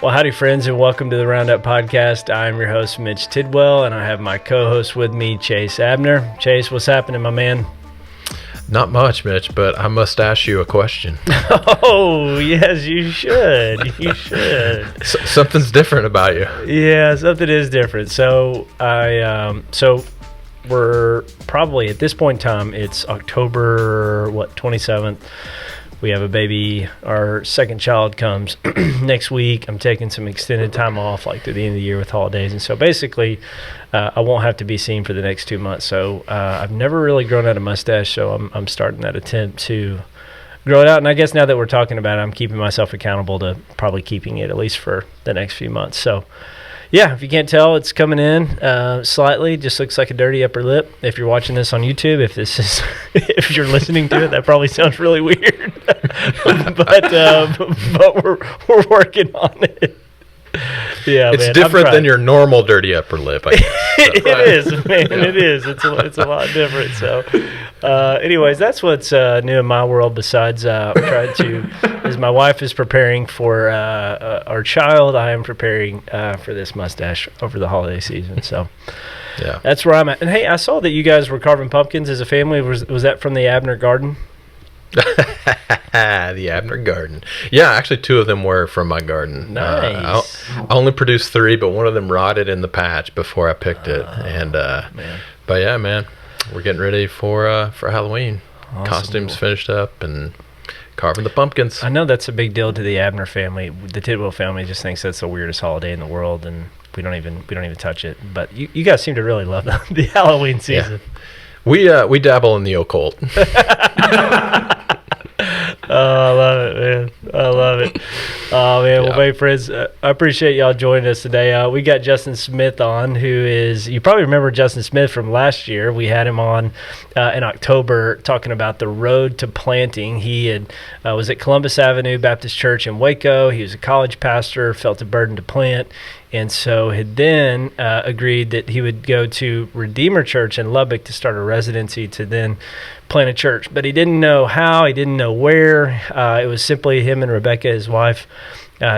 Well, howdy, friends, and welcome to the Roundup podcast. I'm your host, Mitch Tidwell, and I have my co-host with me, Chase Abner. Chase, what's happening, my man? Not much, Mitch, but I must ask you a question. Oh, yes, you should. You should. Something's different about you. Yeah, something is different. So we're probably at this point in time, it's October 27th. We have a baby. Our second child comes next week. I'm taking some extended time off, like to the end of the year with holidays. And so basically, I won't have to be seen for the next 2 months. So I've never really grown out a mustache, so I'm starting that attempt to grow it out. And I guess now that we're talking about it, I'm keeping myself accountable to probably keeping it at least for the next few months. So yeah, if you can't tell, it's coming in slightly. Just looks like a dirty upper lip. If you're watching this on YouTube, if you're listening to it, that probably sounds really weird. but we're working on it. Yeah, it's man, different than your normal dirty upper lip, I guess. So. It is, man. Yeah. It is. It's a lot different. So, anyways, that's what's new in my world. Besides, I'm trying to, as my wife is preparing for our child, I am preparing for this mustache over the holiday season. So, yeah, that's where I'm at. And hey, I saw that you guys were carving pumpkins as a family. Was that from the Abner Garden? The Abner Garden. Yeah, actually 2 of them were from my garden. Nice. I only produced 3, but one of them rotted in the patch before I picked it. And man. But yeah, man, we're getting ready for Halloween. Awesome. Costumes finished up and carving the pumpkins. I know that's a big deal to the Abner family. The Tidwell family just thinks that's the weirdest holiday in the world, and we don't even touch it. But you guys seem to really love the Halloween season. Yeah. We dabble in the occult. Oh, I love it, man. I love it. Oh, man. Well, hey, friends, I appreciate y'all joining us today. We got Justin Smith on, who is, you probably remember Justin Smith from last year. We had him on in October talking about the road to planting. He was at Columbus Avenue Baptist Church in Waco. He was a college pastor, felt a burden to plant, and so had then agreed that he would go to Redeemer Church in Lubbock to start a residency to then plant a church. But he didn't know how, he didn't know where. It was simply him and Rebecca, his wife,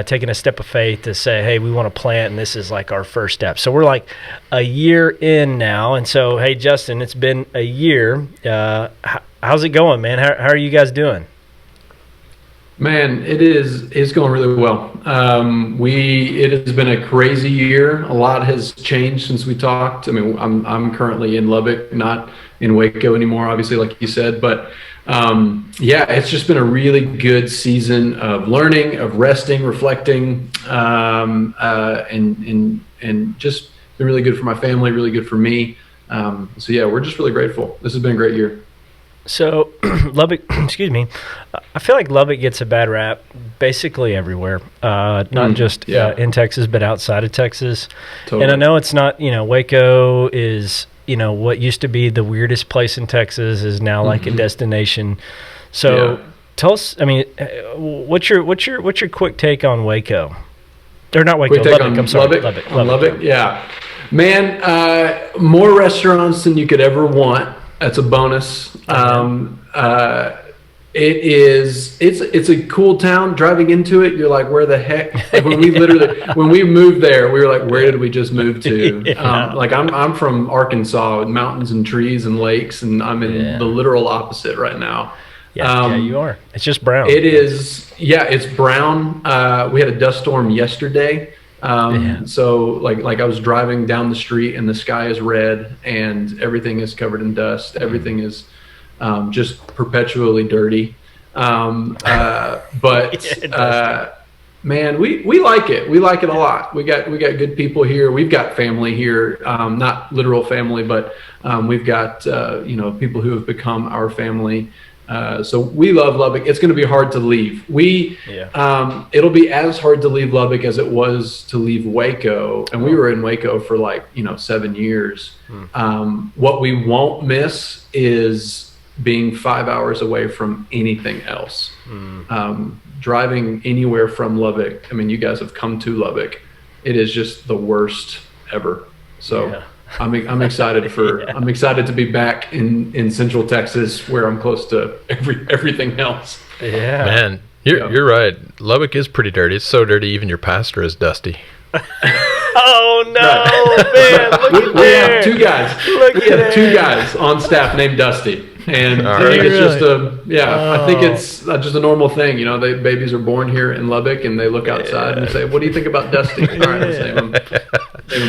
taking a step of faith to say, hey, we want to plant, and this is like our first step. So we're like a year in now. And so, hey, Justin, it's been a year. How's it going, man? How are you guys doing? Man, it's going really well. It has been a crazy year. A lot has changed since we talked. I mean, I'm currently in Lubbock, not in Waco anymore, obviously, like you said. But yeah, it's just been a really good season of learning, of resting, reflecting, and just been really good for my family, really good for me. So yeah, we're just really grateful. This has been a great year. So Lubbock, excuse me, I feel like Lubbock gets a bad rap basically everywhere, not just in Texas, but outside of Texas. Totally. And I know it's not, Waco is, what used to be the weirdest place in Texas is now like a destination. So tell us, I mean, what's your quick take on Waco? Or not Waco, Lubbock, I'm sorry. Lubbock, yeah. Man, more restaurants than you could ever want. That's a bonus. It's a cool town. Driving into it, you're like, where the heck? Like when we moved there, we were like, where did we just move to? Yeah. Like I'm from Arkansas with mountains and trees and lakes, and I'm in the literal opposite right now. Yeah, you are. It's just brown. It is. Yeah, it's brown. We had a dust storm yesterday. So like I was driving down the street and the sky is red and everything is covered in dust. Everything is just perpetually dirty. Man, we like it. We like it a lot. We got good people here. We've got family here, not literal family, but we've got people who have become our family. So we love Lubbock. It's going to be hard to leave. It'll be as hard to leave Lubbock as it was to leave Waco. And we were in Waco for 7 years. What we won't miss is being 5 hours away from anything else. Driving anywhere from Lubbock. I mean, you guys have come to Lubbock. It is just the worst ever. So I'm excited I'm excited to be back in Central Texas where I'm close to everything else. Yeah, man, You're right. Lubbock is pretty dirty. It's so dirty, even your pastor is dusty. Oh no, man! Look We have two guys. Look We have two guys on staff named Dusty, and All I think right. it's just I think Oh. it's just a normal thing. You know, babies are born here in Lubbock, and they look outside and say, "What do you think about Dusty?" All right, let's name him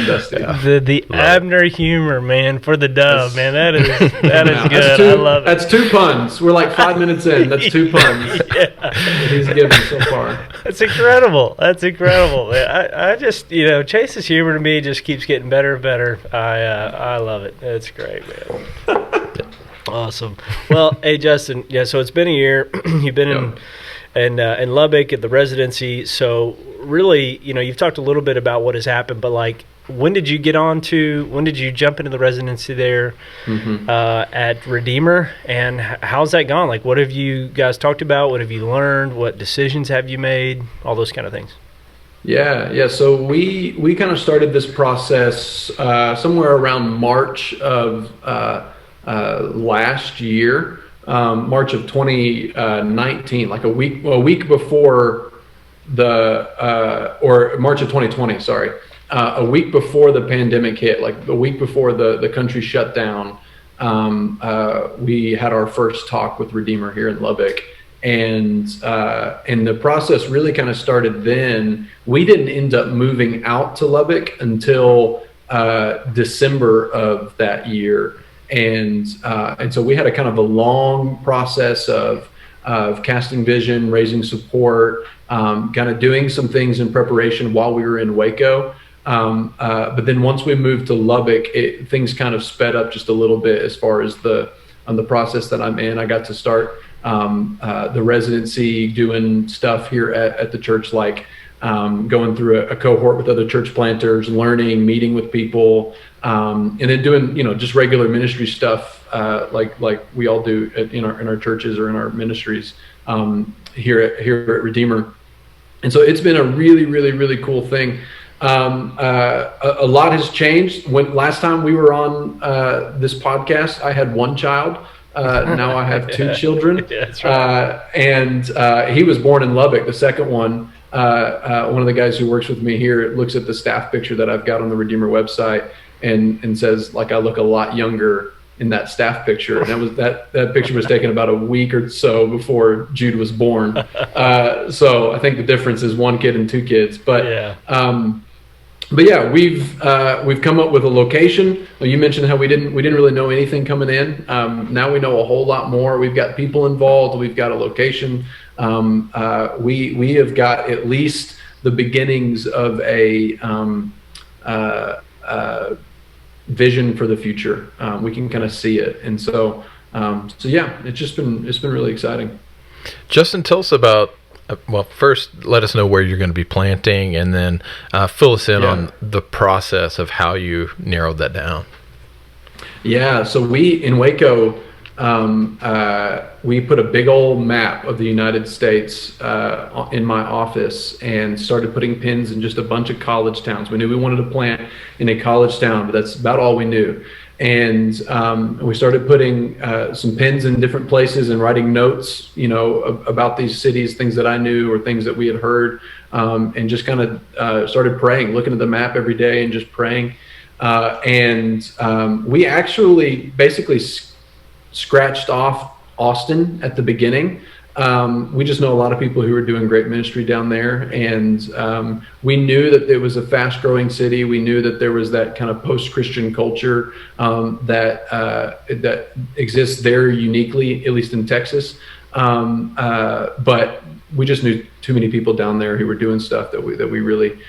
Dusty. The Abner humor, man, for the dove, man. That is good. That's I love it. That's 2 puns. We're like 5 minutes in. That's 2 puns that he's given so far. That's incredible. That's incredible. I just, Chase's humor to me just keeps getting better and better. I love it. It's great, man. Awesome. Well, hey, Justin. Yeah, so it's been a year. You've been in Lubbock at the Residency. So really, you've talked a little bit about what has happened, but like, when did you jump into the Residency there at Redeemer, and how's that gone? Like, what have you guys talked about? What have you learned? What decisions have you made? All those kind of things. Yeah. So we kind of started this process somewhere around March of last year, March of 2019, like a week before or March of 2020. Sorry. A week before the pandemic hit, like a week before the country shut down, we had our first talk with Redeemer here in Lubbock. And the process really kind of started then. We didn't end up moving out to Lubbock until December of that year. And so we had a kind of a long process of casting vision, raising support, kind of doing some things in preparation while we were in Waco. But then once we moved to Lubbock, things kind of sped up just a little bit as far as the process that I'm in. I got to start the residency, doing stuff here at the church, like going through a cohort with other church planters, learning, meeting with people, and then doing just regular ministry stuff like we all do in our churches or in our ministries here at Redeemer. And so it's been a really, really, really cool thing. A lot has changed. When last time we were on this podcast, I had 1 child. Now I have 2 children. That's right. And he was born in Lubbock. The second one, one of the guys who works with me here looks at the staff picture that I've got on the Redeemer website and says, like, I look a lot younger in that staff picture. And that picture was taken about a week or so before Jude was born. So I think the difference is 1 kid and 2 kids. But yeah, we've come up with a location. Well, you mentioned how we didn't really know anything coming in. Now we know a whole lot more. We've got people involved. We've got a location. We have got at least the beginnings of a vision for the future. We can kind of see it, and so yeah, it's been really exciting. Justin, tell us about. Well, first, let us know where you're going to be planting, and then fill us in on the process of how you narrowed that down. Yeah, so we, in Waco, we put a big old map of the United States in my office and started putting pins in just a bunch of college towns. We knew we wanted to plant in a college town, but that's about all we knew. And we started putting some pins in different places and writing notes, about these cities, things that I knew or things that we had heard, and just kind of started praying, looking at the map every day and just praying. We actually basically scratched off Austin at the beginning. We just know a lot of people who are doing great ministry down there, and we knew that it was a fast-growing city. We knew that there was that kind of post-Christian culture that exists there uniquely, at least in Texas. But we just knew too many people down there who were doing stuff that we really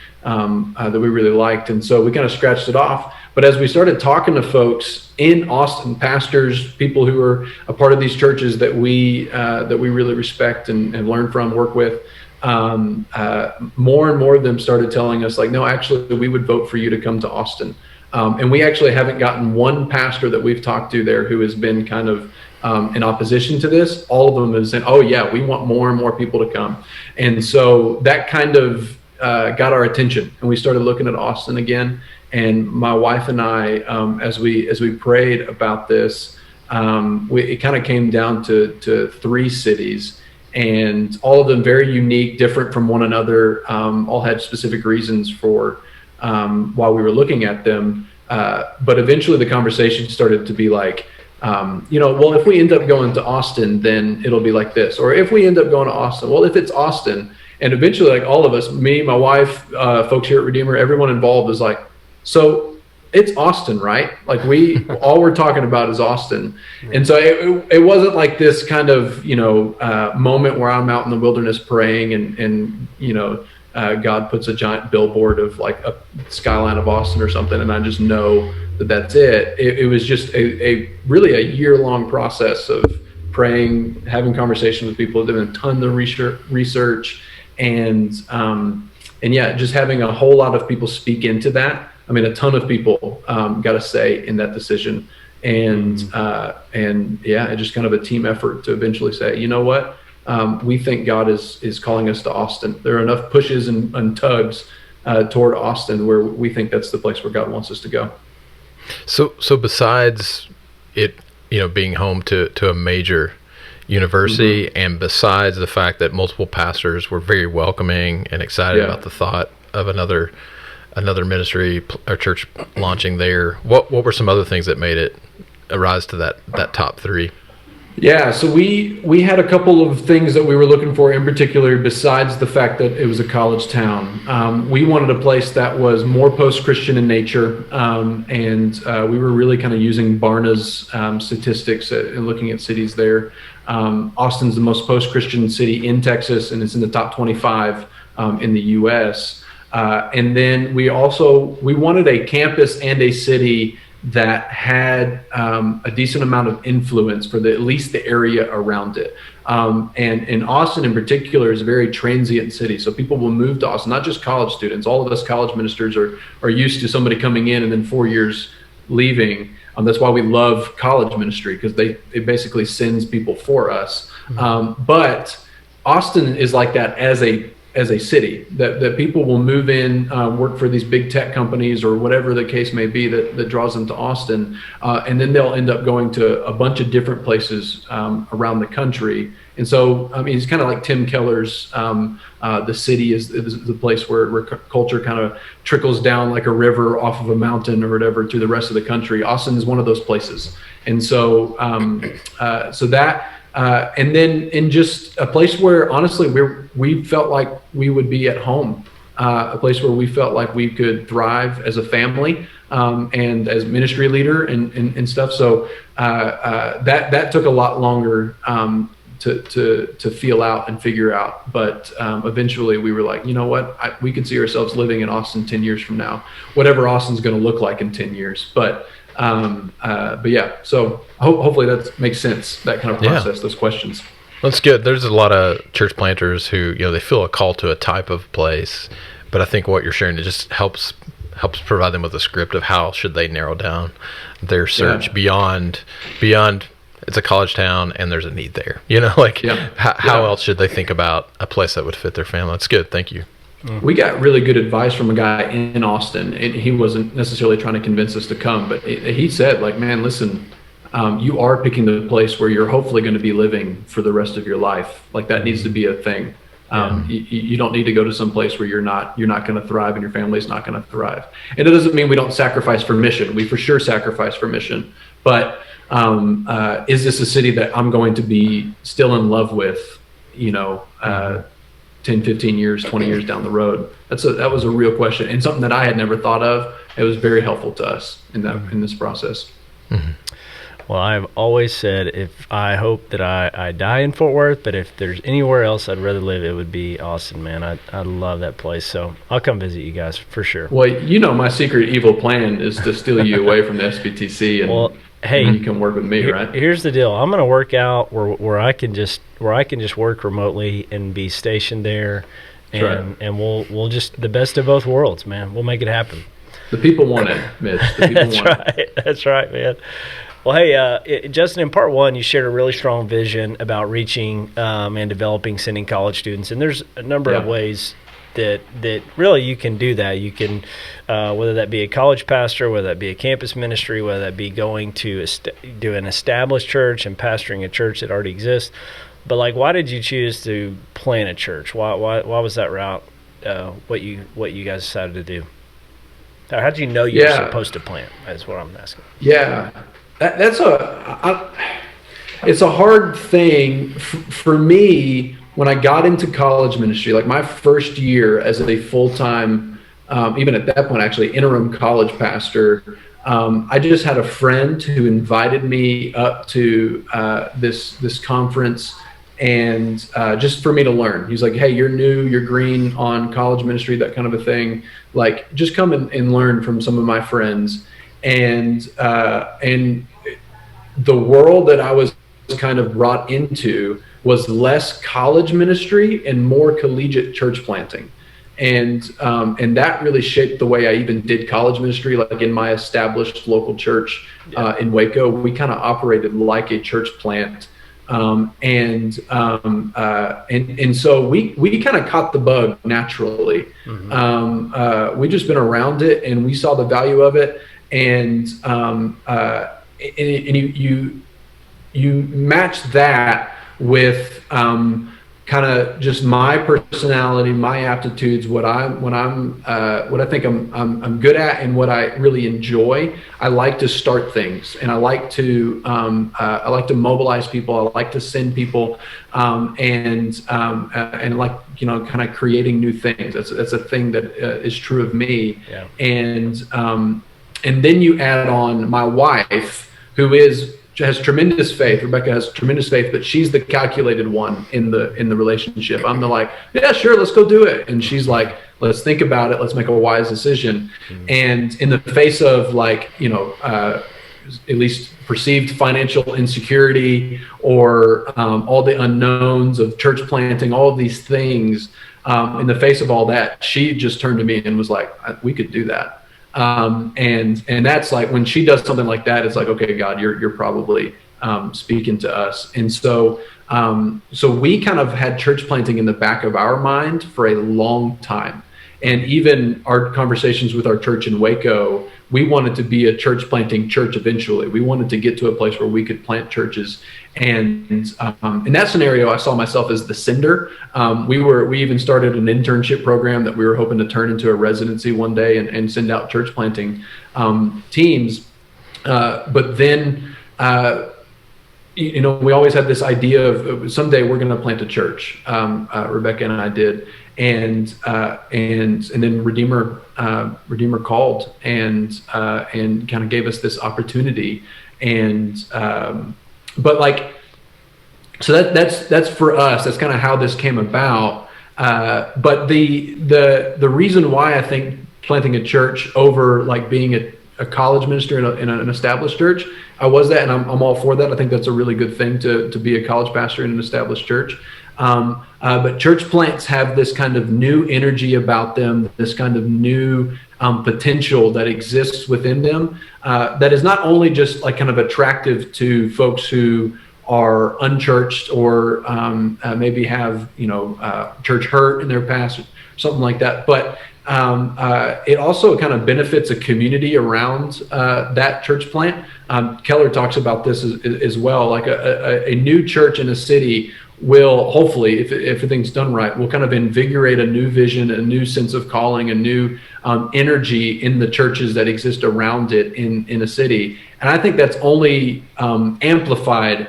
liked, and so we kind of scratched it off. But as we started talking to folks in Austin, pastors, people who are a part of these churches that we really respect and learn from, work with, more and more of them started telling us, like, no, actually, we would vote for you to come to Austin. And we actually haven't gotten one pastor that we've talked to there who has been kind of in opposition to this. All of them have said, oh yeah, we want more and more people to come. And so that kind of got our attention, and we started looking at Austin again. And my wife and I, as we prayed about this, it kind of came down to 3 cities. and all of them very unique, different from one another, all had specific reasons for why we were looking at them. But eventually the conversation started to be like, well, if we end up going to Austin, then it'll be like this. Or if we end up going to Austin, well, if it's Austin, and eventually like all of us, me, my wife, folks here at Redeemer, everyone involved is like, so it's Austin, right? Like all we're talking about is Austin. And so it wasn't like this kind of, moment where I'm out in the wilderness praying and God puts a giant billboard of like a skyline of Austin or something, and I just know that that's it. It was just a really a year-long process of praying, having conversations with people, doing a ton of research, and yeah, just having a whole lot of people speak into that. I mean, a ton of people got a say in that decision, and yeah, it's just kind of a team effort to eventually say, you know what, we think God is calling us to Austin. There are enough pushes and tugs toward Austin where we think that's the place where God wants us to go. So besides it, being home to a major university, and besides the fact that multiple pastors were very welcoming and excited about the thought of another ministry or church launching there, what were some other things that made it arise to that top three? Yeah, so we had a couple of things that we were looking for in particular, besides the fact that it was a college town. We wanted a place that was more post-Christian in nature, and we were really kind of using Barna's statistics and looking at cities there. Austin's the most post-Christian city in Texas, and it's in the top 25 in the U.S. And then we wanted a campus and a city that had a decent amount of influence for at least the area around it. And Austin in particular is a very transient city. So people will move to Austin, not just college students. All of us college ministers are used to somebody coming in and then 4 years leaving. That's why we love college ministry, because it basically sends people for us. But Austin is like that as a city, that people will move in, work for these big tech companies or whatever the case may be that draws them to Austin. And then they'll end up going to a bunch of different places around the country. And so, I mean, it's kind of like Tim Keller's, the city is the place where culture kind of trickles down like a river off of a mountain or whatever to the rest of the country. Austin is one of those places. And so, and then in just a place where honestly we felt like we would be at home, a place where we felt like we could thrive as a family and as ministry leader and stuff. So that took a lot longer to feel out and figure out. But eventually we were like, you know what, we could see ourselves living in Austin 10 years from now, whatever Austin's going to look like in 10 years. But yeah, so hopefully that makes sense, that kind of process, those questions. That's good. There's a lot of church planters who, they feel a call to a type of place, but I think what you're sharing, it just helps provide them with a script of how should they narrow down their search beyond it's a college town and there's a need there, how else should they think about a place that would fit their family? That's good. Thank you. We got really good advice from a guy in Austin, and he wasn't necessarily trying to convince us to come, but he said, like, man, listen, you are picking the place where you're hopefully going to be living for the rest of your life. Like, that needs to be a thing. You don't need to go to some place where you're not going to thrive and your family's not going to thrive. And it doesn't mean we don't sacrifice for mission. We for sure sacrifice for mission. But is this a city that I'm going to be still in love with, 10, 15 years, 20 years down the road? That was a real question, and something that I had never thought of. It was very helpful to us in this process. Mm-hmm. Well, I've always said I hope that I die in Fort Worth, but if there's anywhere else I'd rather live, it would be Austin, man. I love that place, so I'll come visit you guys for sure. Well, my secret evil plan is to steal you away from the SBTC, and hey, you can work with me, right? Here's the deal. I'm going to work out where I can just work remotely and be stationed there, and we'll just the best of both worlds, man. We'll make it happen. The people want it, Mitch. The people want it. That's right, man. Well, hey, Justin, in part one, you shared a really strong vision about reaching and developing sending college students, and there's a number of ways that really you can do that. You can, whether that be a college pastor, whether that be a campus ministry, whether that be going to do an established church and pastoring a church that already exists, But like, why did you choose to plant a church? Why was that route what you guys decided to do? Or how did you know you were supposed to plant? That's what I'm asking. Yeah, it's a hard thing for me when I got into college ministry. Like my first year as a full-time, even at that point, actually interim college pastor. I just had a friend who invited me up to this conference, and just for me to learn. He's like, "Hey, you're new, you're green on college ministry, that kind of a thing. Like, just come and learn from some of my friends." And the world that I was kind of brought into was less college ministry and more collegiate church planting. And that really shaped the way I even did college ministry. Like in my established local church in Waco, we kind of operated like a church plant. And so we kind of caught the bug naturally. Mm-hmm. We just been around it and we saw the value of it. And you match that with kind of just my personality, my aptitudes, what I think I'm good at, and what I really enjoy. I like to start things, and I like to mobilize people. I like to send people, and like, you know, kind of creating new things. That's a thing that is true of me. Yeah. And then you add on my wife, who has tremendous faith. Rebecca has tremendous faith, but she's the calculated one in the relationship. I'm the like, yeah, sure, let's go do it. And she's like, let's think about it. Let's make a wise decision. Mm-hmm. And in the face of, like, you know, at least perceived financial insecurity, or all the unknowns of church planting, all of these things, in the face of all that, she just turned to me and was like, we could do that. And that's like, when she does something like that, it's like, okay, God, you're probably speaking to us. And so we kind of had church planting in the back of our mind for a long time. And even our conversations with our church in Waco, we wanted to be a church planting church eventually. We wanted to get to a place where we could plant churches. And in that scenario, I saw myself as the sender. We even started an internship program that we were hoping to turn into a residency one day and send out church planting teams. But then, you know, we always had this idea of someday we're going to plant a church. Rebecca and I did. And then Redeemer called and kind of gave us this opportunity. And but like, so that's for us. That's kind of how this came about. But the reason why I think planting a church over like being a college minister in an established church, I was that, and I'm all for that. I think that's a really good thing to be a college pastor in an established church. But church plants have this kind of new energy about them, this kind of new potential that exists within them, that is not only just like kind of attractive to folks who are unchurched or maybe have, you know, church hurt in their past, or something like that, but it also kind of benefits a community around that church plant. Keller talks about this as well. Like a new church in a city will hopefully, if everything's done right, will kind of invigorate a new vision, a new sense of calling, a new energy in the churches that exist around it in a city. And I think that's only amplified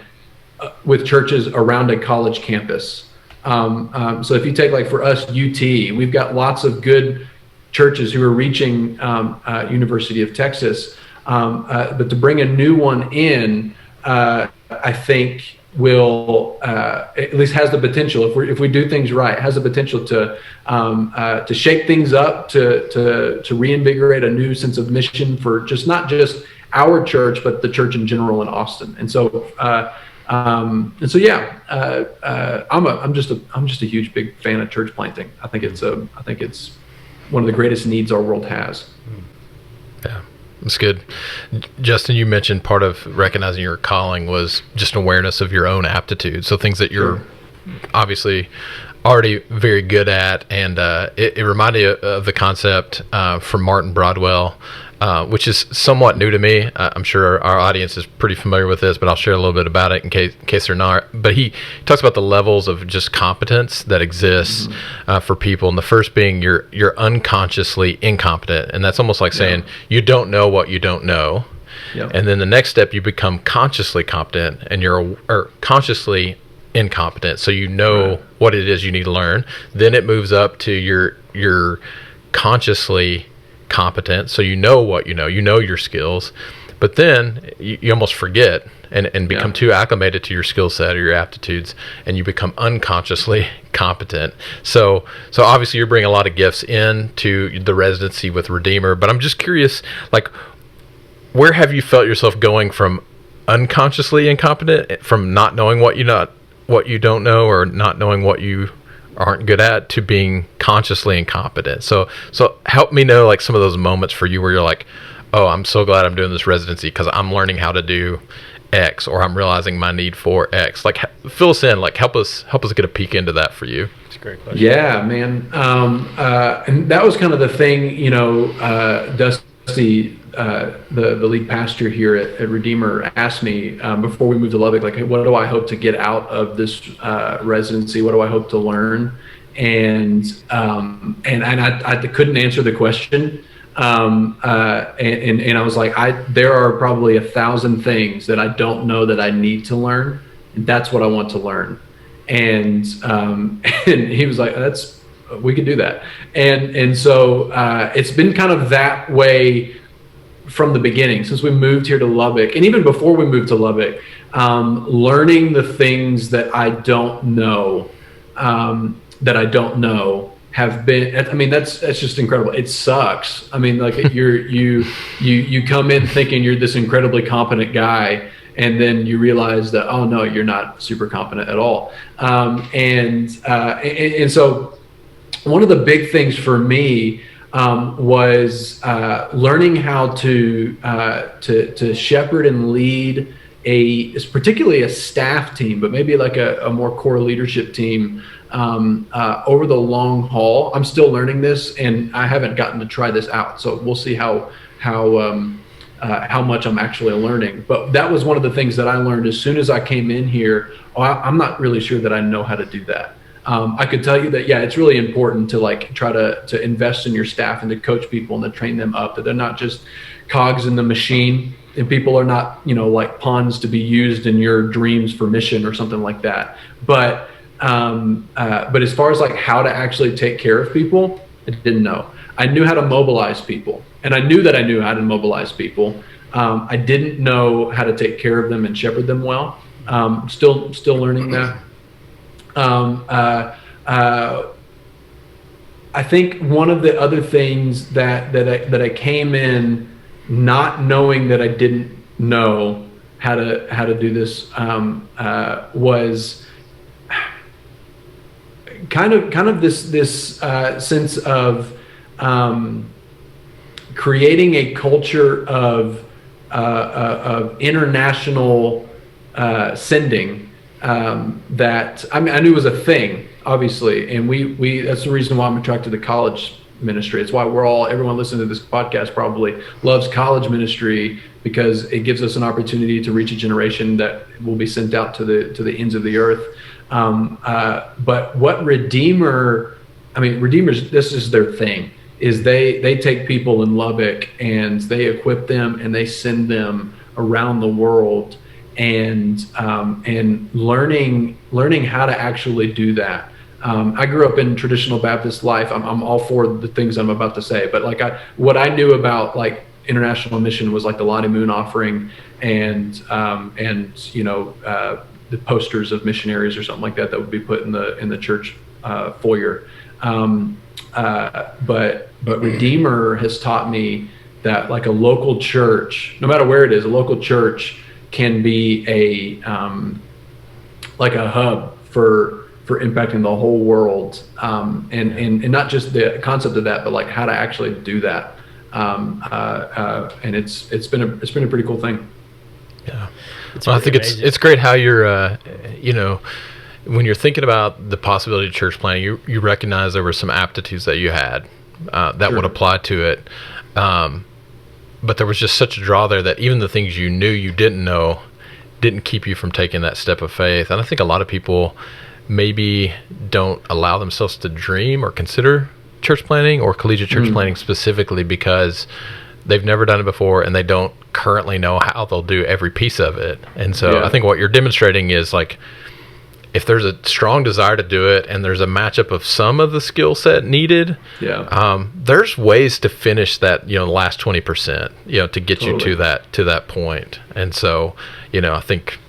with churches around a college campus. So if you take, like, for us, UT, we've got lots of good churches who are reaching University of Texas, but to bring a new one in, I think will at least has the potential, if we do things right, has the potential to shake things up, to reinvigorate a new sense of mission for not just our church, but the church in general in Austin. And so yeah, I'm just a huge big fan of church planting. I think it's one of the greatest needs our world has. Yeah, that's good. Justin, you mentioned part of recognizing your calling was just awareness of your own aptitude. So things that you're obviously already very good at, and it reminded me of the concept from Martin Broadwell, which is somewhat new to me. I'm sure our audience is pretty familiar with this, but I'll share a little bit about it in case they're not. But he talks about the levels of just competence that exists for people, and the first being you're unconsciously incompetent, and that's almost like saying you don't know what you don't know. Yep. And then the next step, you become consciously competent, and you're consciously incompetent, so you know what it is you need to learn. Then it moves up to you're consciously competent, so you know what you know your skills, but then you almost forget and become too acclimated to your skill set or your aptitudes, and you become unconsciously competent. So obviously you're bringing a lot of gifts into the residency with Redeemer, but I'm just curious, like, where have you felt yourself going from unconsciously incompetent, from not knowing what you don't know, or not knowing what you aren't good at, to being consciously incompetent? So help me know, like, some of those moments for you where you're like, oh, I'm so glad I'm doing this residency because I'm learning how to do X, or I'm realizing my need for X. Like, fill us in, like, help us get a peek into that for you. It's a great question. Yeah, man. And that was kind of the thing, Dusty, the lead pastor here at Redeemer, asked me before we moved to Lubbock, like, hey, what do I hope to get out of this residency? What do I hope to learn? And I couldn't answer the question. And I was like, there are probably 1,000 things that I don't know that I need to learn, and that's what I want to learn. And he was like, we could do that. And so it's been kind of that way from the beginning, since we moved here to Lubbock, and even before we moved to Lubbock, learning the things that I don't know, have been, I mean, that's just incredible. It sucks. I mean, like, you come in thinking you're this incredibly competent guy, and then you realize that, oh no, you're not super competent at all. And so one of the big things for me was learning how to shepherd and lead particularly a staff team, but maybe like a more core leadership team over the long haul. I'm still learning this, and I haven't gotten to try this out, so we'll see how much I'm actually learning. But that was one of the things that I learned as soon as I came in here. I'm not really sure that I know how to do that. I could tell you that, it's really important to, like, try to invest in your staff and to coach people and to train them up, that they're not just cogs in the machine, and people are not, like pawns to be used in your dreams for mission or something like that. But as far as, like, how to actually take care of people, I didn't know. I knew how to mobilize people, and I knew that I knew how to mobilize people. I didn't know how to take care of them and shepherd them well. Still learning that. I think one of the other things that I came in not knowing that I didn't know how to do this was kind of this sense of creating a culture of international sending. That I knew was a thing, obviously, and we that's the reason why I'm attracted to college ministry. It's why everyone listening to this podcast probably loves college ministry, because it gives us an opportunity to reach a generation that will be sent out to the ends of the earth. But what Redeemer's, this is their thing, is they take people in Lubbock and they equip them and they send them around the world, and learning how to actually do that. I grew up in traditional Baptist life. I'm all for the things I'm about to say, but like what I knew about, like, international mission was like the Lottie Moon offering and the posters of missionaries or something like that would be put in the church foyer. But Redeemer has taught me that, like, a local church, no matter where it is, a local church can be like a hub for impacting the whole world, and not just the concept of that, but like how to actually do that. And it's been a pretty cool thing. Yeah, well, I think it's great how you're when you're thinking about the possibility of church planting, you recognize there were some aptitudes that you had that would apply to it. But there was just such a draw there that even the things you knew you didn't know didn't keep you from taking that step of faith. And I think a lot of people maybe don't allow themselves to dream or consider church planting or collegiate church planting specifically because they've never done it before and they don't currently know how they'll do every piece of it. And so I think what you're demonstrating is like, if there's a strong desire to do it and there's a matchup of some of the skill set needed, there's ways to finish that, the last 20%, to get you to that point. And so, I think,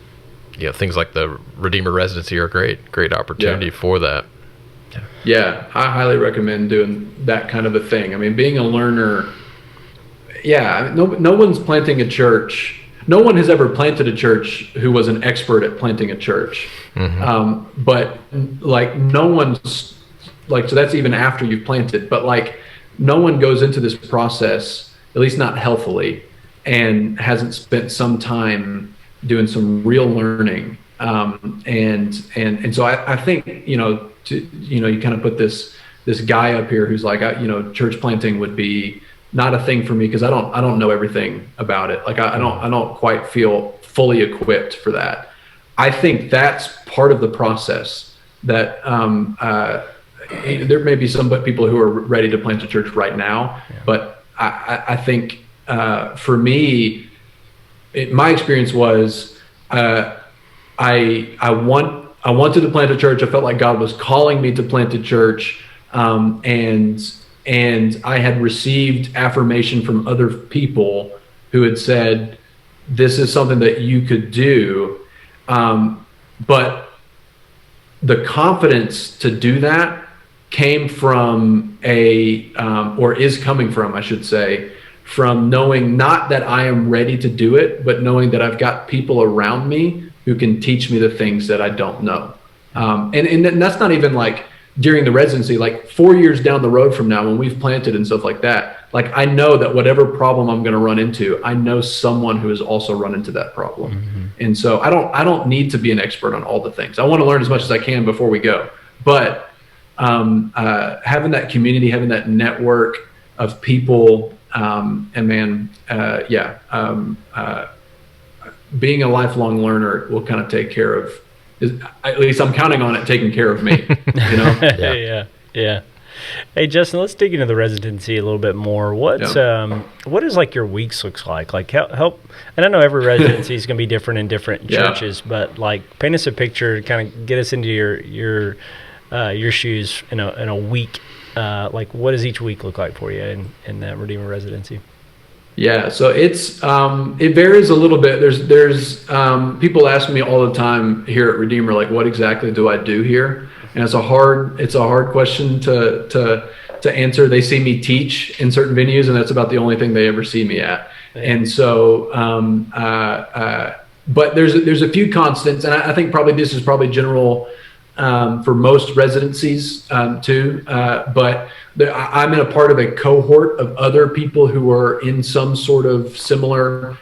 things like the Redeemer Residency are a great opportunity for that. Yeah, I highly recommend doing that kind of a thing. I mean, being a learner, no one's planting a church. No one has ever planted a church who was an expert at planting a church. But like no one's like, so that's even after you've planted, but like no one goes into this process, at least not healthily, and hasn't spent some time doing some real learning. And so I think, you kind of put this guy up here who's like, church planting would be not a thing for me because I don't know everything about it. Like I don't quite feel fully equipped for that. I think that's part of the process that there may be some people who are ready to plant a church right now, but I think for me, my experience was I wanted to plant a church. I felt like God was calling me to plant a church, and I had received affirmation from other people who had said, this is something that you could do. But the confidence to do that came from or is coming from, I should say, from knowing not that I am ready to do it, but knowing that I've got people around me who can teach me the things that I don't know. And that's not even like during the residency, like 4 years down the road from now when we've planted and stuff like that, like I know that whatever problem I'm going to run into, I know someone who has also run into that problem. And so I don't need to be an expert on all the things. I want to learn as much as I can before we go. But having that community, having that network of people, being a lifelong learner will kind of take care of, at least I'm counting on it taking care of me, Yeah. Hey, Justin, let's dig into the residency a little bit more. What is like your weeks looks like? Like help, and I know every residency is going to be different in different churches, but like paint us a picture, kind of get us into your shoes in a week. Like what does each week look like for you in that Redeemer Residency? Yeah, so it's it varies a little bit. There's people ask me all the time here at Redeemer, like, what exactly do I do here? And it's a hard question to answer. They see me teach in certain venues, and that's about the only thing they ever see me at. And so, but there's a few constants, and I think probably this is probably general for most residencies too. But I'm in a part of a cohort of other people who are in some sort of similar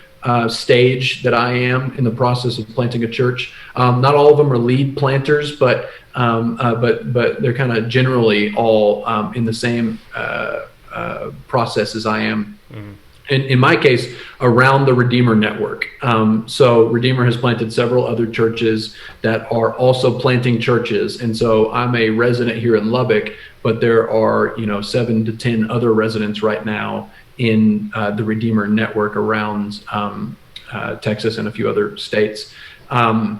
stage that I am in the process of planting a church. Not all of them are lead planters, but they're kind of generally all in the same process as I am. In my case, around the Redeemer network. So Redeemer has planted several other churches that are also planting churches. And so I'm a resident here in Lubbock, but there are 7 to 10 other residents right now in the Redeemer network around Texas and a few other states. And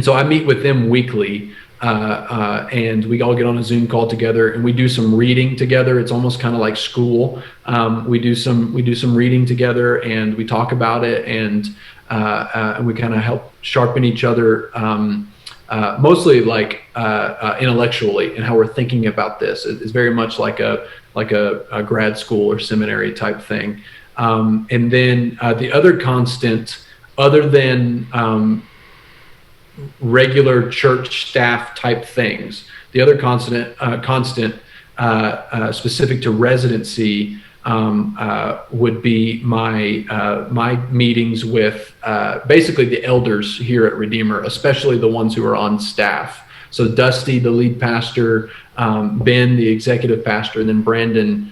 so I meet with them weekly. And we all get on a Zoom call together and we do some reading together. It's almost kind of like school. We do some reading together and we talk about it and we kind of help sharpen each other, mostly like intellectually and how we're thinking about this. It's very much like a grad school or seminary type thing. And then the other constant, other than regular church staff type things. The other constant specific to residency would be my meetings with basically the elders here at Redeemer, especially the ones who are on staff. So Dusty, the lead pastor, Ben, the executive pastor, and then Brandon,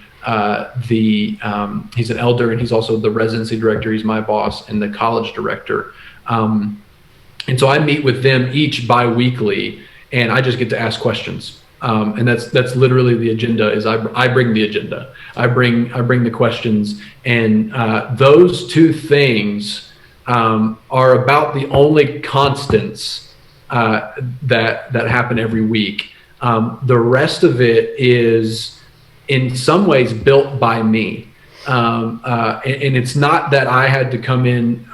he's an elder, and he's also the residency director. He's my boss, and the college director. And so I meet with them each bi-weekly, and I just get to ask questions. And that's literally the agenda. Is I bring the agenda. I bring the questions, and those two things are about the only constants that happen every week. The rest of it is in some ways built by me. And it's not that I had to come in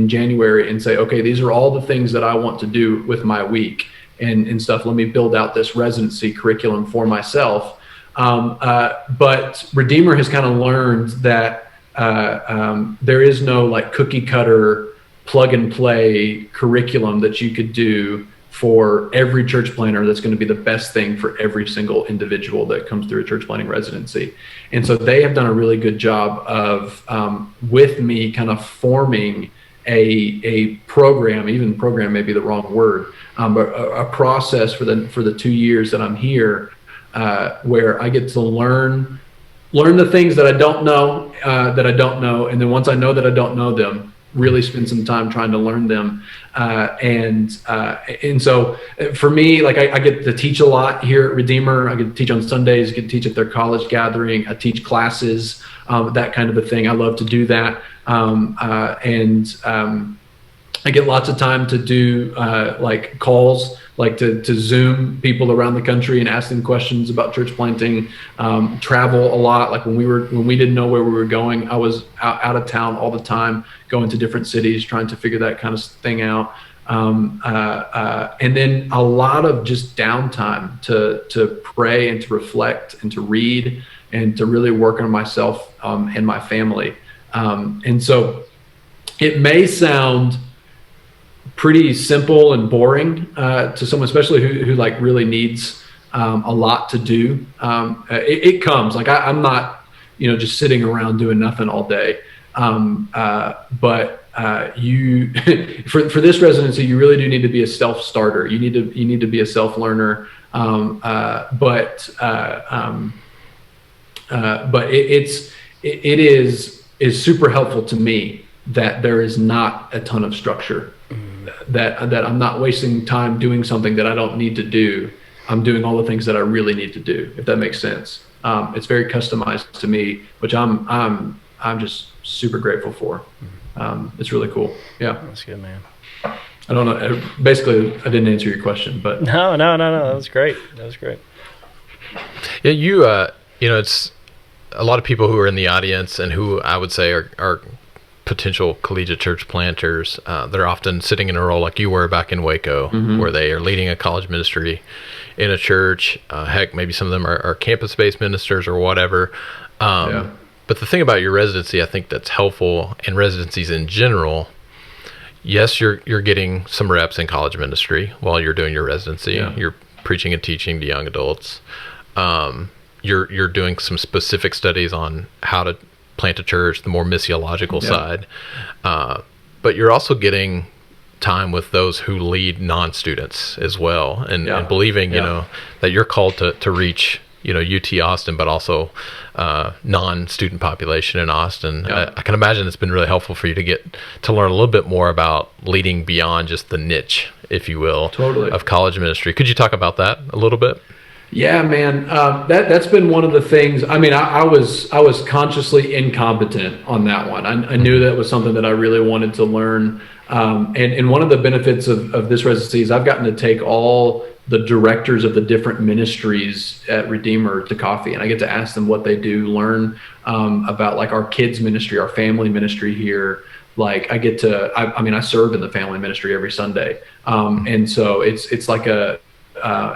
January and say, okay, these are all the things that I want to do with my week and stuff. Let me build out this residency curriculum for myself. But Redeemer has kind of learned that there is no like cookie cutter plug and play curriculum that you could do for every church planter that's going to be the best thing for every single individual that comes through a church planting residency. And so they have done a really good job of, with me, kind of forming a program. Even program may be the wrong word, but a process for the 2 years that I'm here, where I get to learn the things that I don't know, and then once I know that I don't know them, really spend some time trying to learn them. And so for me, like I get to teach a lot here at Redeemer. I get to teach on Sundays, get to teach at their college gathering. I teach classes, that kind of a thing. I love to do that. I get lots of time to do like calls, like to Zoom people around the country and ask them questions about church planting. Travel a lot. Like when we didn't know where we were going, I was out of town all the time, going to different cities, trying to figure that kind of thing out. And then a lot of just downtime to pray and to reflect and to read and to really work on myself and my family. And so it may sound pretty simple and boring to someone, especially who like really needs a lot to do. It comes like I'm not, just sitting around doing nothing all day. But you for this residency, you really do need to be a self-starter. You need to be a self-learner. But it is super helpful to me that there is not a ton of structure. That I'm not wasting time doing something that I don't need to do. I'm doing all the things that I really need to do, if that makes sense. It's very customized to me, which I'm just super grateful for. It's really cool. Yeah. That's good, man. I don't know. Basically, I didn't answer your question, but No. That was great. Yeah, it's a lot of people who are in the audience and who I would say are potential collegiate church planters. They're often sitting in a role like you were back in Waco, where they are leading a college ministry in a church. Heck, maybe some of them are campus-based ministers or whatever. But the thing about your residency, I think that's helpful, and residencies in general, yes, you're getting some reps in college ministry while you're doing your residency. Yeah. You're preaching and teaching to young adults. You're doing some specific studies on how to plant a church, the more missiological side. But you're also getting time with those who lead non-students as well, and believing, that you're called to reach, UT Austin, but also non-student population in Austin. I can imagine it's been really helpful for you to get to learn a little bit more about leading beyond just the niche, if you will, of college ministry. Could you talk about that a little bit? Yeah, man. That's been one of the things. I mean, I was consciously incompetent on that one. I knew that was something that I really wanted to learn. And one of the benefits of this residency is I've gotten to take all the directors of the different ministries at Redeemer to coffee, and I get to ask them what they do, learn about like our kids ministry, our family ministry here. Like I get to, I serve in the family ministry every Sunday. And so it's like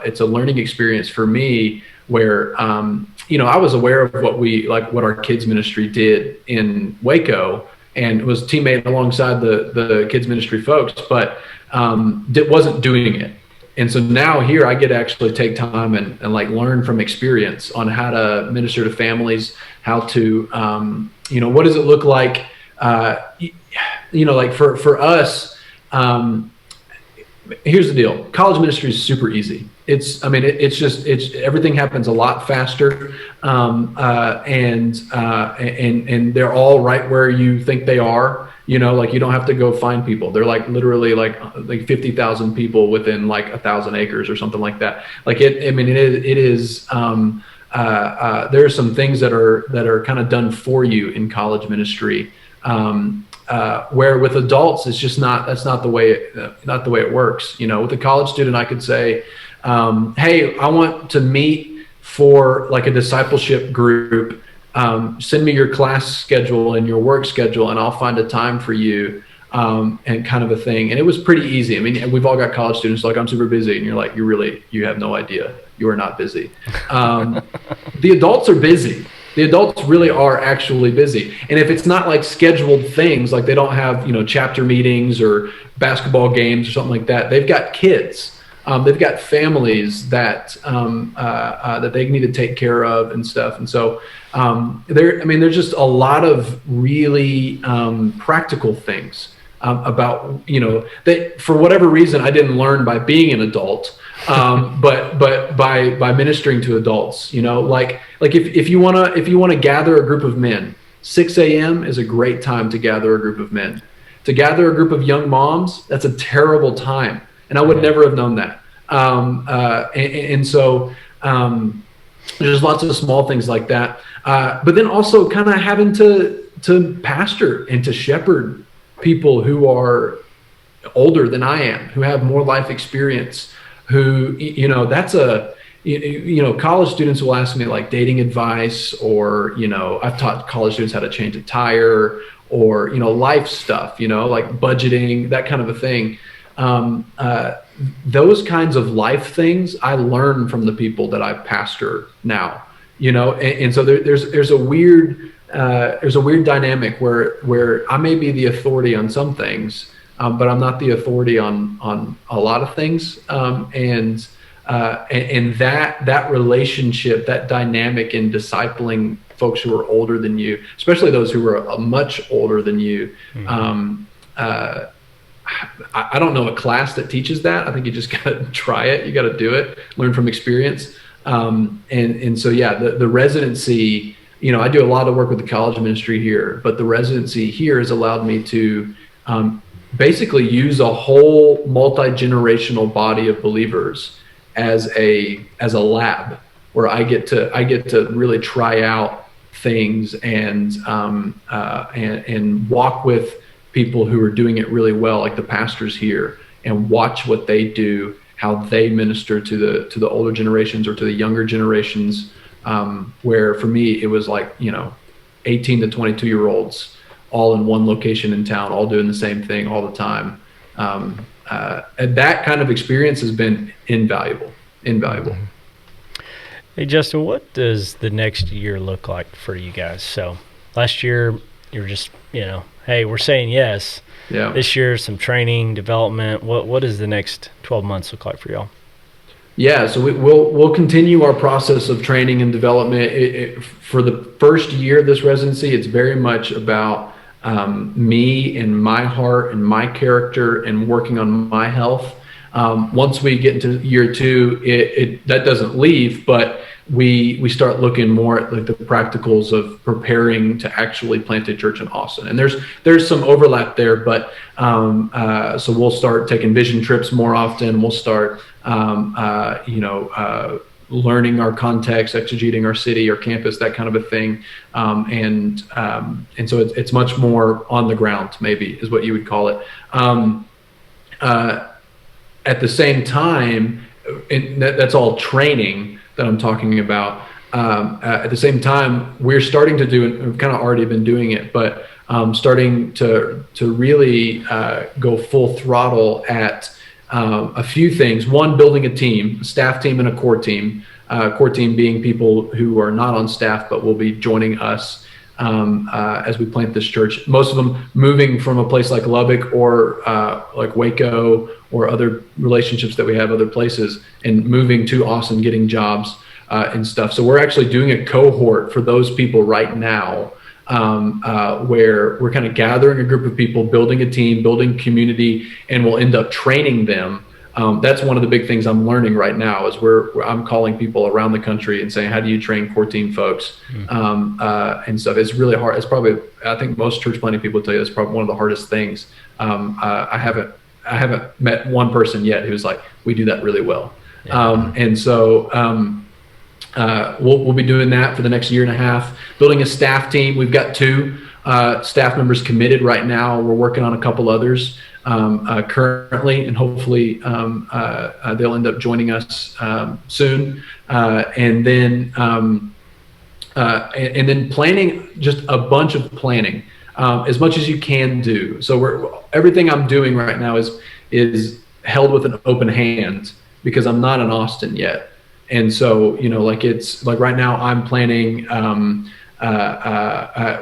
it's a learning experience for me where, I was aware of what our kids ministry did in Waco, and was teammate alongside the kids ministry folks, but wasn't doing it. And so now here I get to actually take time and like learn from experience on how to minister to families, how to, what does it look like? Like for us, Here's the deal. College ministry is super easy. It's everything happens a lot faster, and they're all right where you think they are. You know, like you don't have to go find people. They're like literally like 50,000 people within like 1,000 acres or something like that. Like it is. There are some things that are kind of done for you in college ministry. Where with adults, it's just that's not the way it works. You know, with a college student, I could say, hey, I want to meet for like a discipleship group. Send me your class schedule and your work schedule, and I'll find a time for you, and kind of a thing. And it was pretty easy. I mean, we've all got college students like, I'm super busy, and you're like, you have no idea. You are not busy. The adults are busy. The adults really are actually busy. And if it's not like scheduled things, like they don't have, chapter meetings or basketball games or something like that, they've got kids. They've got families that they need to take care of and stuff. And so there's just a lot of really practical things about, that for whatever reason I didn't learn by being an adult. But by ministering to adults, like if you want to gather a group of men, 6 a.m. is a great time to gather a group of men. To gather a group of young moms, that's a terrible time, and I would never have known that. So there's lots of small things like that, but then also kind of having to pastor and to shepherd people who are older than I am, who have more life experience. Who, college students will ask me like dating advice, or, I've taught college students how to change a tire, or, life stuff, like budgeting, that kind of a thing. Those kinds of life things I learn from the people that I pastor now, and so there's a weird dynamic where I may be the authority on some things, but I'm not the authority on a lot of things, and that relationship, that dynamic in discipling folks who are older than you, especially those who are much older than you. Mm-hmm. I don't know a class that teaches that. I think you just got to try it. You got to do it, learn from experience, and so the residency. I do a lot of work with the college ministry here, but the residency here has allowed me to basically use a whole multi-generational body of believers as a lab where I get to really try out things and walk with people who are doing it really well, like the pastors here, and watch what they do, how they minister to the older generations or to the younger generations, where for me it was like 18 to 22 year olds all in one location in town, all doing the same thing all the time. And that kind of experience has been invaluable. Hey, Justin, what does the next year look like for you guys? So last year you're just, hey, we're saying yes. Yeah. This year, some training, development. What does the next 12 months look like for y'all? Yeah, so we'll continue our process of training and development. For the first year of this residency, it's very much about me and my heart and my character and working on my health. Once we get into year two, that doesn't leave, but we start looking more at like the practicals of preparing to actually plant a church in Austin. And there's some overlap there, but so we'll start taking vision trips more often. We'll start learning our context, exegeting our city, our campus, that kind of a thing. And so it's much more on the ground, maybe is what you would call it. At the same time, and that's all training that I'm talking about. At the same time, we're starting to do, and we've kind of already been doing it, but starting to really go full throttle at a few things. One, building a team, a staff team and a core team. Core team being people who are not on staff but will be joining us as we plant this church. Most of them moving from a place like Lubbock or like Waco or other relationships that we have other places, and moving to Austin, getting jobs and stuff. So we're actually doing a cohort for those people right now, where we're kind of gathering a group of people, building a team, building community, and we'll end up training them That's one of the big things I'm learning right now is where I'm calling people around the country and saying, how do you train core team folks? And stuff. It's really hard. It's probably, I think most church planting people tell you it's probably one of the hardest things. I haven't met one person yet who's like, we do that really well. And so we'll be doing that for the next year and a half, building a staff team. We've got 2 staff members committed right now. We're working on a couple others currently, and hopefully they'll end up joining us soon. And then planning, just a bunch of planning, as much as you can do. So everything I'm doing right now is held with an open hand because I'm not in Austin yet. And so, it's like right now I'm planning,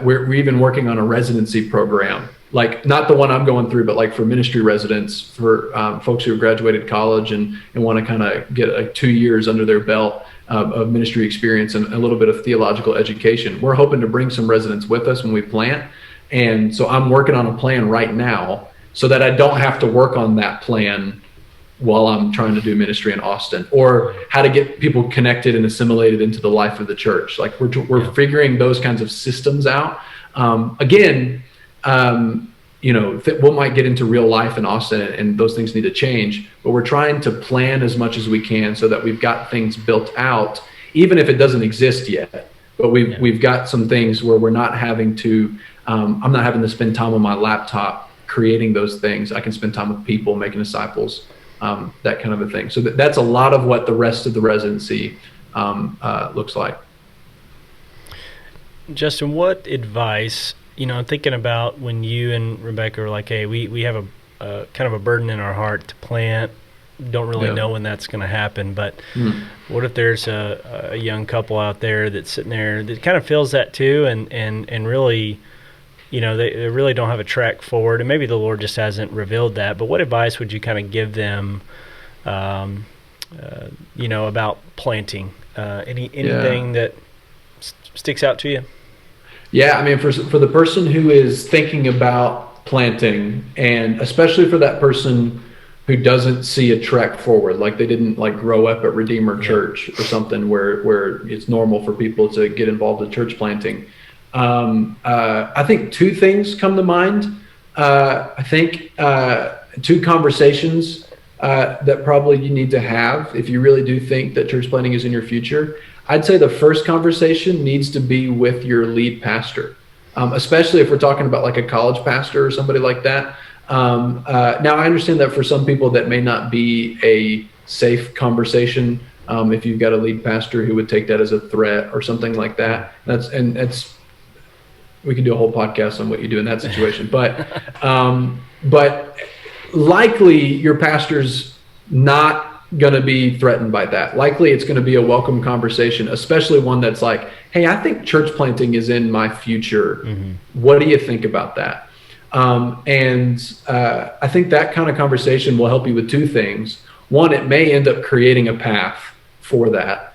we're even working on a residency program, like not the one I'm going through, but like for ministry residents, for folks who have graduated college and want to kind of get like 2 years under their belt of ministry experience and a little bit of theological education. We're hoping to bring some residents with us when we plant. And so I'm working on a plan right now so that I don't have to work on that plan while I'm trying to do ministry in Austin, or how to get people connected and assimilated into the life of the church. Like we're figuring those kinds of systems out. We might get into real life in Austin and those things need to change, but we're trying to plan as much as we can so that we've got things built out, even if it doesn't exist yet. But we've got some things where we're not having to, I'm not having to spend time on my laptop creating those things. I can spend time with people, making disciples. That kind of a thing. So that's a lot of what the rest of the residency looks like. Justin, what advice, I'm thinking about when you and Rebecca are like, hey, we have a kind of a burden in our heart to plant, don't really know when that's going to happen, but what if there's a young couple out there that's sitting there that kind of feels that too and really, they really don't have a track forward, and maybe the Lord just hasn't revealed that, but what advice would you kind of give them, about planting? Anything that sticks out to you? Yeah, I mean, for the person who is thinking about planting, and especially for that person who doesn't see a track forward, like they didn't grow up at Redeemer Church or something where it's normal for people to get involved in church planting. I think 2 things come to mind. I think 2 conversations that probably you need to have if you really do think that church planting is in your future. I'd say the first conversation needs to be with your lead pastor, especially if we're talking about like a college pastor or somebody like that. Now, I understand that for some people that may not be a safe conversation. If you've got a lead pastor who would take that as a threat or something like that, we can do a whole podcast on what you do in that situation. But likely your pastor's not going to be threatened by that. Likely it's going to be a welcome conversation, especially one that's like, hey, I think church planting is in my future. What do you think about that? I think that kind of conversation will help you with 2 things. One, it may end up creating a path for that,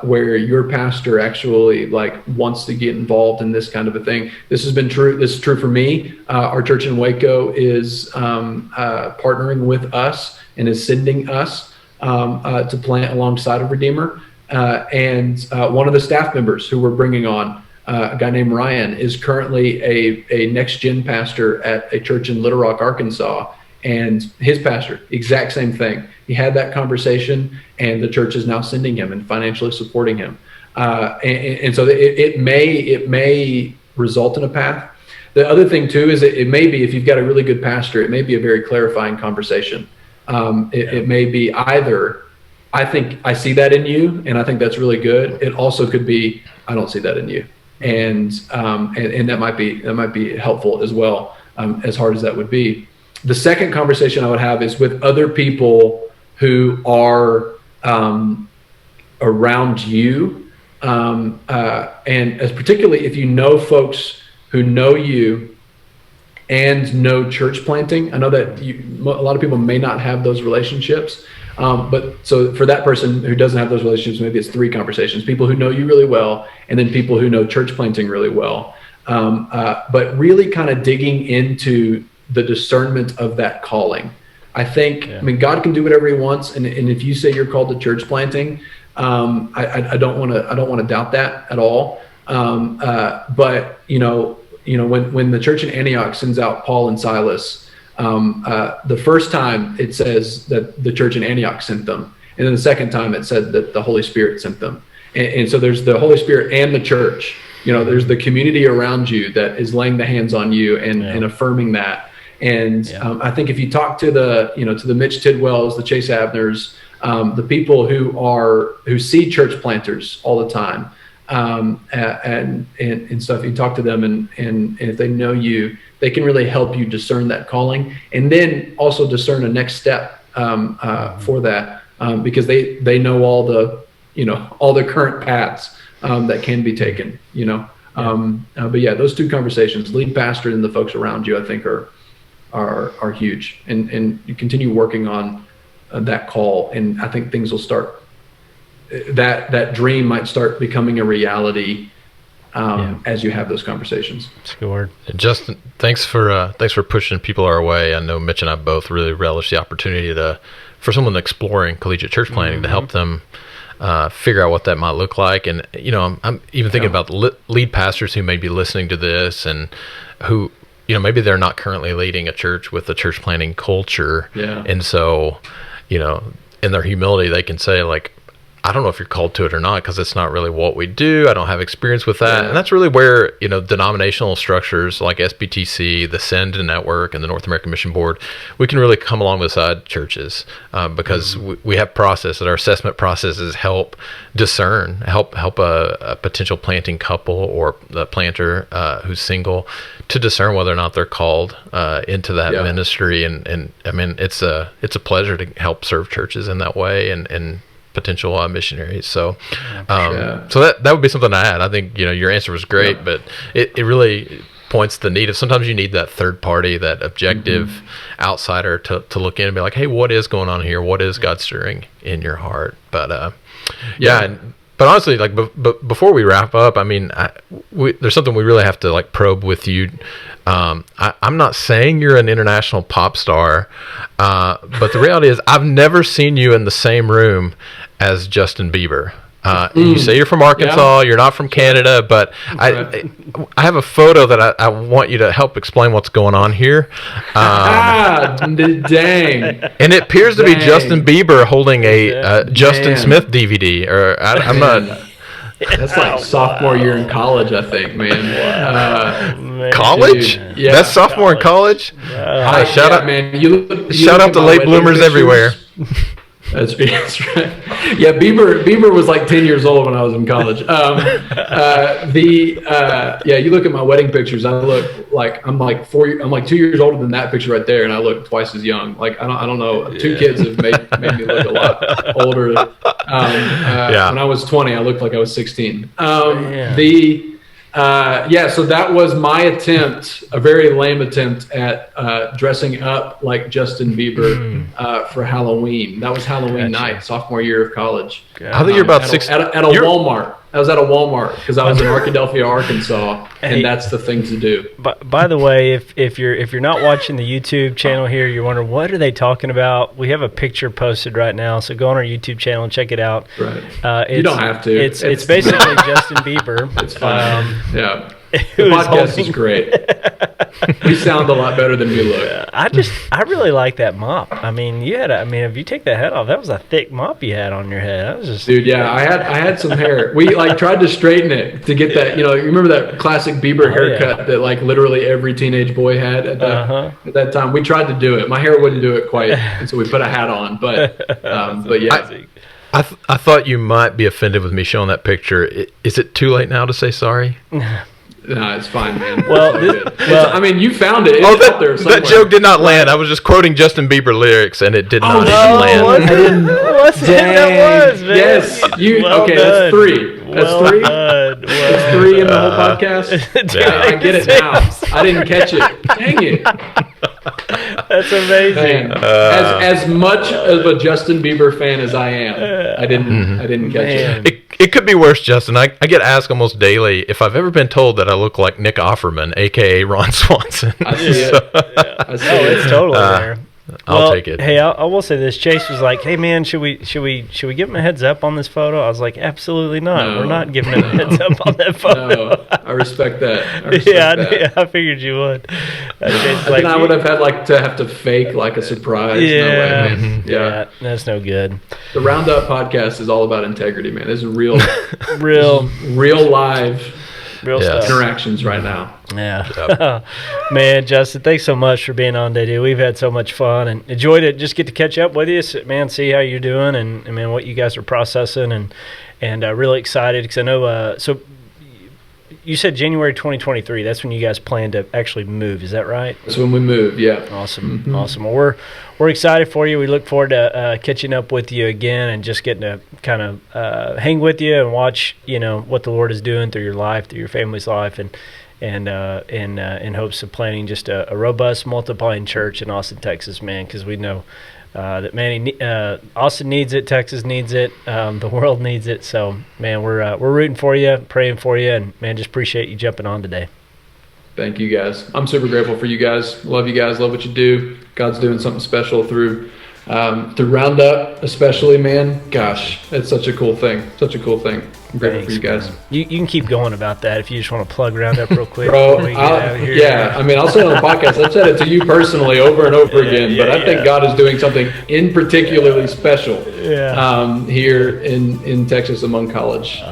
where your pastor actually wants to get involved in this kind of a thing. This has been true. This is true for me. Our church in Waco is partnering with us and is sending us to plant alongside of Redeemer. And one of the staff members who we're bringing on, a guy named Ryan, is currently a next-gen pastor at a church in Little Rock, Arkansas. And his pastor, exact same thing. He had that conversation, and the church is now sending him and financially supporting him. And so it may result in a path. The other thing too is it may be, if you've got a really good pastor, it may be a very clarifying conversation. It may be either, I think I see that in you, and I think that's really good. It also could be, I don't see that in you, and that might be helpful as well, as hard as that would be. The second conversation I would have is with other people who are around you, and as particularly if you know folks who know you and know church planting. I know that a lot of people may not have those relationships, but so for that person who doesn't have those relationships, maybe it's 3 conversations: people who know you really well, and then people who know church planting really well. But really kind of digging into the discernment of that calling. I think, I mean, God can do whatever he wants. And if you say you're called to church planting, I don't want to doubt that at all. But when the church in Antioch sends out Paul and Silas, the first time it says that the church in Antioch sent them. And then the second time it said that the Holy Spirit sent them. And so there's the Holy Spirit and the church. There's the community around you that is laying the hands on you and affirming that. And I think if you talk to the Mitch Tidwells, the Chase Abners, the people who see church planters all the time, and stuff, you talk to them, and if they know you, they can really help you discern that calling, and then also discern a next step for that, because they know all the current paths that can be taken. But yeah, those two conversations, lead pastor and the folks around you, I think are huge, and you continue working on that call, and I think things will start. That dream might start becoming a reality as you have those conversations. That's a good word. And Justin, thanks for pushing people our way. I know Mitch and I both really relish the opportunity for someone exploring collegiate church planting to help them figure out what that might look like. And I'm even thinking about the lead pastors who may be listening to this and who maybe they're not currently leading a church with a church planting culture, and so in their humility they can say, like, I don't know if you're called to it or not, because it's not really what we do. I don't have experience with that. And that's really where, denominational structures like SBTC, the Send Network, and the North American Mission Board, we can really come along beside churches because we have processes. Our assessment processes help discern, help a potential planting couple or the planter who's single to discern whether or not they're called into that ministry. And I mean, it's a pleasure to help serve churches in that way and potential missionaries. So so that would be something I add. I think your answer was great, but it really points the need of sometimes you need that third party, that objective outsider to look in and be like, hey, what is going on here? What is God stirring in your heart? But but honestly, like before we wrap up, I mean, there's something we really have to like probe with you. I'm not saying you're an international pop star, but the reality is I've never seen you in the same room as Justin Bieber. You say you're from Arkansas, you're not from Canada, but I have a photo that I want you to help explain what's going on here. Dang. And it appears to be Justin Bieber holding a Justin Smith DVD, or I'm not... That's like sophomore year in college, I think, man. College? Dude, yeah. That's sophomore in college? Shout out, man. Shout out to late bloomers everywhere. That's right. Yeah, Bieber was like 10 years old when I was in college. You look at my wedding pictures, I look like I'm like 2 years older than that picture right there, and I look twice as young. Like I don't know. Two kids have made me look a lot older. When I was 20, I looked like I was 16. So that was my attempt, a very lame attempt at dressing up like Justin Bieber for Halloween. That was Halloween night, sophomore year of college. I think you're about 6 at a Walmart. I was at a Walmart because I was in Arkadelphia, Arkansas, and that's the thing to do. By the way, if you're not watching the YouTube channel here, you're wondering what are they talking about? We have a picture posted right now, so go on our YouTube channel and check it out. Right. You don't have to. It's basically Justin Bieber. It's fine. The podcast is great. We sound a lot better than we look. I really like that mop. I mean, if you take that head off, that was a thick mop you had on your head. That was just... Dude, I had some hair. We tried to straighten it to get that. You remember that classic Bieber haircut that like literally every teenage boy had at that time. We tried to do it. My hair wouldn't do it quite, and so we put a hat on. But yeah. I thought you might be offended with me showing that picture. Is it too late now to say sorry? No, it's fine, man. Well, you found it. It's out there somewhere. That joke did not land. I was just quoting Justin Bieber lyrics, and it did not land. What's that was, man? Yes. That's 3. That's 3. That's 3 in the whole podcast. I get it now. I didn't catch it. Dang it. That's amazing. As much of a Justin Bieber fan as I am, I didn't catch it. It could be worse, Justin. I get asked almost daily if I've ever been told that I look like Nick Offerman, a.k.a. Ron Swanson. I see it. I see it's totally there. I'll take it. Hey, I will say this. Chase was like, "Hey, man, should we give him a heads up on this photo?" I was like, "Absolutely not. No. We're not giving him a heads up on that photo." No, I respect that. Yeah, I figured you would. Then I would have had to have to fake like a surprise. Yeah, no way, man. Yeah, that's no good. The Roundup podcast is all about integrity, man. This is real live stuff. interactions right now. Yeah. Man, Justin, thanks so much for being on today, dude. We've had so much fun and enjoyed it. Just get to catch up with you, man, see how you're doing and man, what you guys are processing and really excited because I know, so you said January 2023. That's when you guys plan to actually move. Is that right? That's when we move, yeah. Awesome. Mm-hmm. Awesome. Well, we're excited for you. We look forward to catching up with you again and just getting to kind of hang with you and watch, what the Lord is doing through your life, through your family's life, and in hopes of planning just a robust, multiplying church in Austin, Texas, man, because we know that, man, Austin needs it, Texas needs it, the world needs it. So, man, we're rooting for you, praying for you, and, man, just appreciate you jumping on today. Thank you, guys. I'm super grateful for you guys. Love you guys. Love what you do. God's doing something special through Roundup, especially, man. Gosh, it's such a cool thing. Such a cool thing. I'm grateful for you guys. You can keep going about that if you just want to plug Roundup real quick. Bro, I'll say it on the podcast. I've said it to you personally over and over again, but I think God is doing something in particularly special here in Texas among college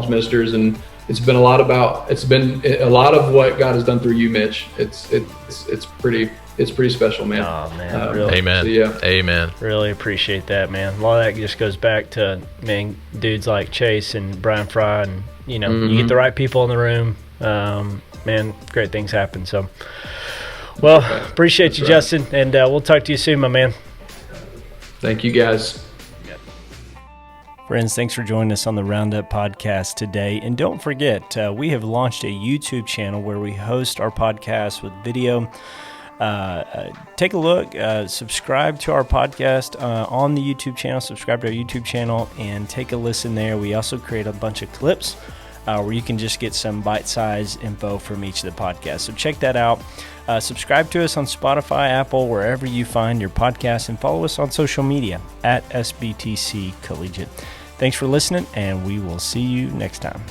ministers, and it's been a lot of what God has done through you, Mitch. It's pretty special, man. Oh, man, really. Amen. So, Amen. Really appreciate that, man. A lot of that just goes back to, man, dudes like Chase and Brian Fry, and, you get the right people in the room, man, great things happen. So, well, appreciate you, Justin, and we'll talk to you soon, my man. Thank you, guys. Friends, thanks for joining us on the Roundup podcast today. And don't forget, we have launched a YouTube channel where we host our podcast with video. Take a look, subscribe to our podcast on the YouTube channel, subscribe to our YouTube channel, and take a listen there. We also create a bunch of clips where you can just get some bite-sized info from each of the podcasts. So check that out. Subscribe to us on Spotify, Apple, wherever you find your podcasts, and follow us on social media at SBTC Collegiate. Thanks for listening, and we will see you next time.